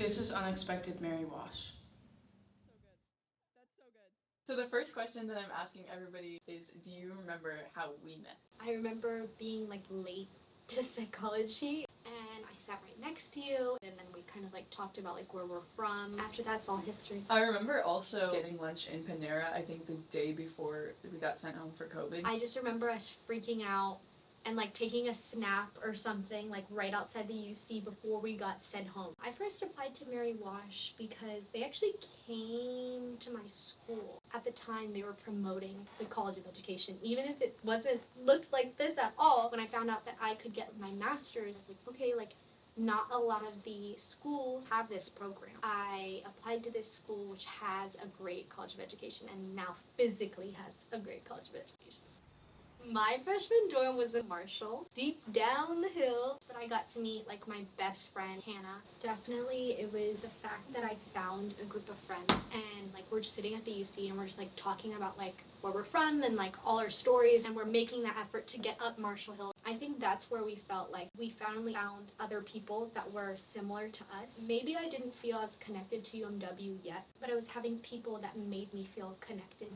This is unexpected Mary Wash. So good. That's so good. So the first question that I'm asking everybody is, do you remember how we met? I remember being like late to psychology and I sat right next to you and then we kind of like talked about like where we're from. After that, it's all history. I remember also getting lunch in Panera, I think the day before we got sent home for COVID. I just remember us freaking out and like taking a snap or something like right outside the UC before we got sent home. I first applied to Mary Wash because they actually came to my school. At the time they were promoting the College of Education, even if it looked like this at all. When I found out that I could get my master's, I was like, okay, like not a lot of the schools have this program. I applied to this school which has a great College of Education and now physically has a great College of Education. My freshman dorm was in Marshall, deep down the hill, but I got to meet like my best friend, Hannah. Definitely it was the fact that I found a group of friends and like we're just sitting at the UC and we're just like talking about like where we're from and like all our stories and we're making that effort to get up Marshall Hill. I think that's where we felt like we finally found other people that were similar to us. Maybe I didn't feel as connected to UMW yet, but I was having people that made me feel connected.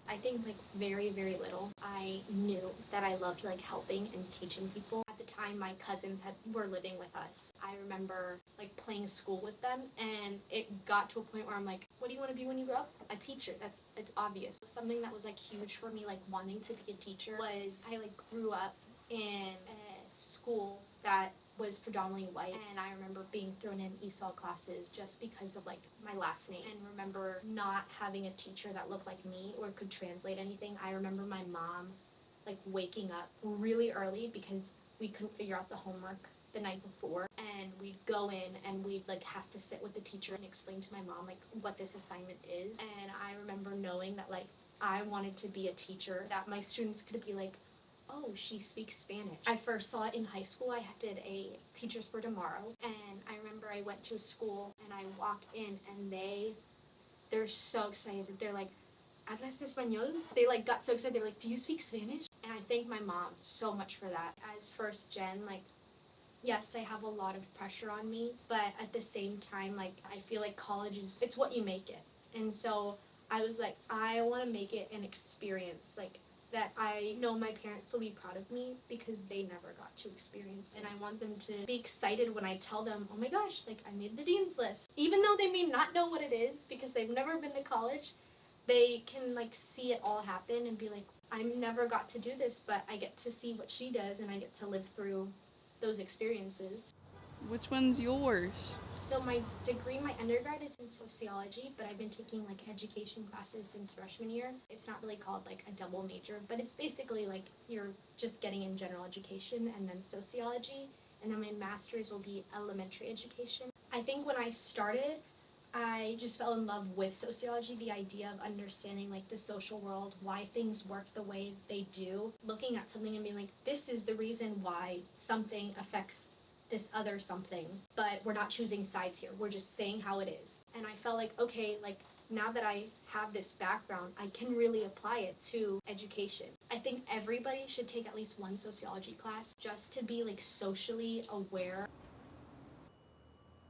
I think like very, very little. I knew that I loved like helping and teaching people. At the time my cousins were living with us. I remember like playing school with them and it got to a point where I'm like, what do you want to be when you grow up? A teacher. It's obvious. Something that was like huge for me, like wanting to be a teacher, was I like grew up in a school that was predominantly white, and I remember being thrown in ESOL classes just because of like my last name, and remember not having a teacher that looked like me or could translate anything. I remember my mom like waking up really early because we couldn't figure out the homework the night before, and we'd go in and we'd like have to sit with the teacher and explain to my mom like what this assignment is. And I remember knowing that like I wanted to be a teacher that my students could be like, oh, she speaks Spanish. I first saw it in high school. I did a Teachers for Tomorrow, and I remember I went to a school and I walked in and they're so excited. They're like, ¿hablas español? They like got so excited. They're like, do you speak Spanish? And I thank my mom so much for that. As first gen, like, yes, I have a lot of pressure on me, but at the same time, like, I feel like college it's what you make it. And so I was like, I want to make it an experience, like, that I know my parents will be proud of me because they never got to experience. And I want them to be excited when I tell them, oh my gosh, like I made the dean's list. Even though they may not know what it is because they've never been to college, they can like see it all happen and be like, I never got to do this, but I get to see what she does and I get to live through those experiences. Which one's yours? So my degree, my undergrad is in sociology, but I've been taking like education classes since freshman year. It's not really called like a double major, but it's basically like you're just getting in general education and then sociology. And then my master's will be elementary education. I think when I started, I just fell in love with sociology, the idea of understanding like the social world, why things work the way they do, looking at something and being like, this is the reason why something affects this other something, but we're not choosing sides here. We're just saying how it is. And I felt like, okay, like now that I have this background, I can really apply it to education. I think everybody should take at least one sociology class just to be like socially aware.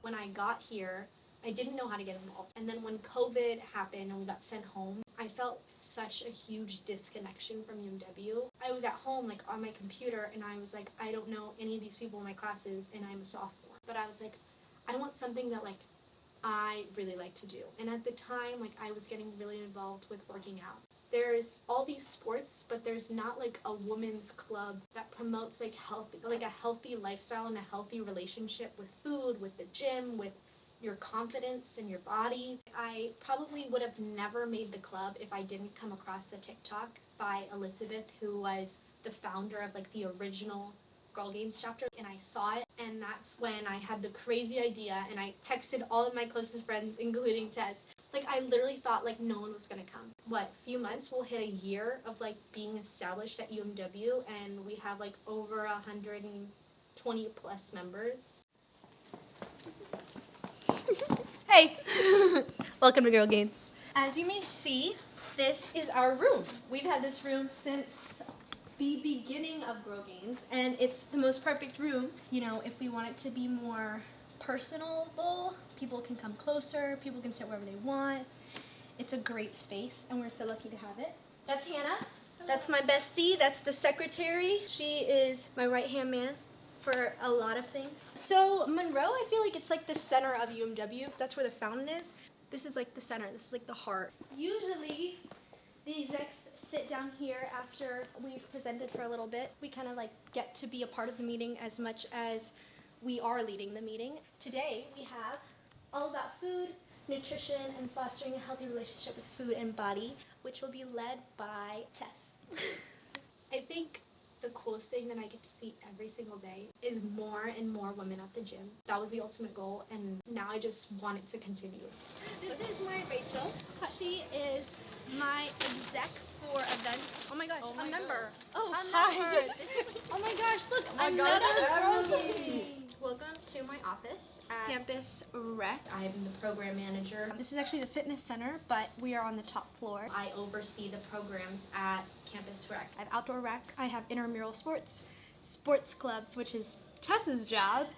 When I got here, I didn't know how to get involved. And then when COVID happened and we got sent home, I felt such a huge disconnection from UMW. I was at home like on my computer and I was like, I don't know any of these people in my classes and I'm a sophomore. But I was like, I want something that like I really like to do. And at the time, like I was getting really involved with working out. There's all these sports, but there's not like a women's club that promotes like a healthy lifestyle and a healthy relationship with food, with the gym, with your confidence in your body. I probably would have never made the club if I didn't come across a TikTok by Elizabeth, who was the founder of like the original Girl Games chapter, and I saw it, and that's when I had the crazy idea, and I texted all of my closest friends, including Tess. Like I literally thought like no one was gonna come. A few months we'll hit a year of like being established at UMW, and we have like over 120 plus members. Hey! Welcome to Girl Games. As you may see, this is our room. We've had this room since the beginning of Girl Games, and it's the most perfect room, you know, if we want it to be more personable. People can come closer. People can sit wherever they want. It's a great space, and we're so lucky to have it. That's Hannah. That's my bestie. That's the secretary. She is my right-hand man for a lot of things. So Monroe, I feel like it's like the center of UMW. That's where the fountain is. This is like the center. This is like the heart. Usually, the execs sit down here after we've presented for a little bit. We kind of like get to be a part of the meeting as much as we are leading the meeting. Today, we have all about food, nutrition, and fostering a healthy relationship with food and body, which will be led by Tess. I think the coolest thing that I get to see every single day is more and more women at the gym. That was the ultimate goal, and now I just want it to continue. This is my Rachel. She is my exec for events. Oh my gosh, a member. Oh, hi. Oh my gosh, look, another girl meeting. Welcome to my office at Campus Rec. I am the program manager. This is actually the fitness center, but we are on the top floor. I oversee the programs at Campus Rec. I have outdoor rec. I have intramural sports, sports clubs, which is Tess's job,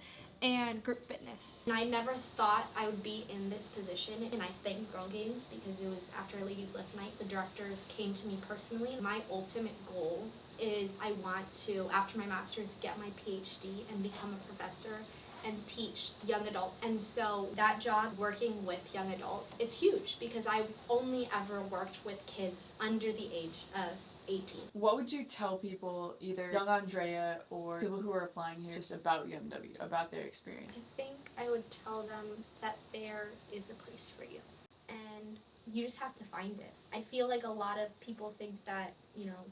and group fitness. And I never thought I would be in this position, and I thank Girl Games because it was after Ladies Lift Night. The directors came to me personally. My ultimate goal is I want to, after my master's, get my PhD and become a professor and teach young adults. And so that job, working with young adults, it's huge because I've only ever worked with kids under the age of 18. What would you tell people, either young Andrea or people who are applying here, just about UMW, about their experience? I think I would tell them that there is a place for you. And you just have to find it. I feel like a lot of people think that,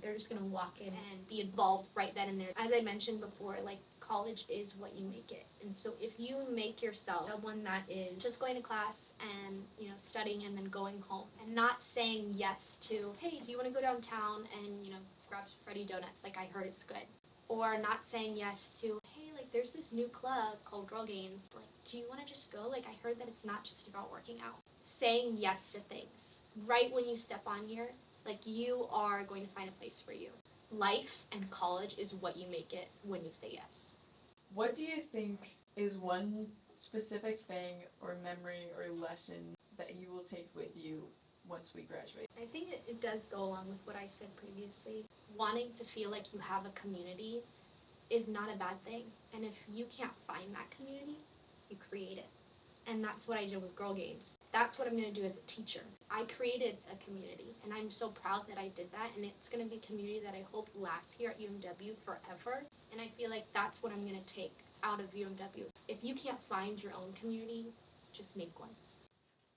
they're just gonna walk in and be involved right then and there. As I mentioned before, like, college is what you make it. And so if you make yourself someone that is just going to class and, studying and then going home and not saying yes to, hey, do you want to go downtown and, grab Freddy Donuts, like I heard it's good. Or not saying yes to, hey, like there's this new club called Girl Games. Like, do you want to just go? Like, I heard that it's not just about working out. Saying yes to things. Right when you step on here, like you are going to find a place for you. Life and college is what you make it when you say yes. What do you think is one specific thing or memory or lesson that you will take with you once we graduate? I think it does go along with what I said previously. Wanting to feel like you have a community is not a bad thing. And if you can't find that community, you create it. And that's what I did with Girl Games. That's what I'm going to do as a teacher. I created a community, and I'm so proud that I did that, and it's going to be a community that I hope lasts here at UMW forever, and I feel like that's what I'm going to take out of UMW. If you can't find your own community, just make one.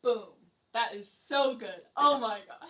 Boom. That is so good. Oh my gosh.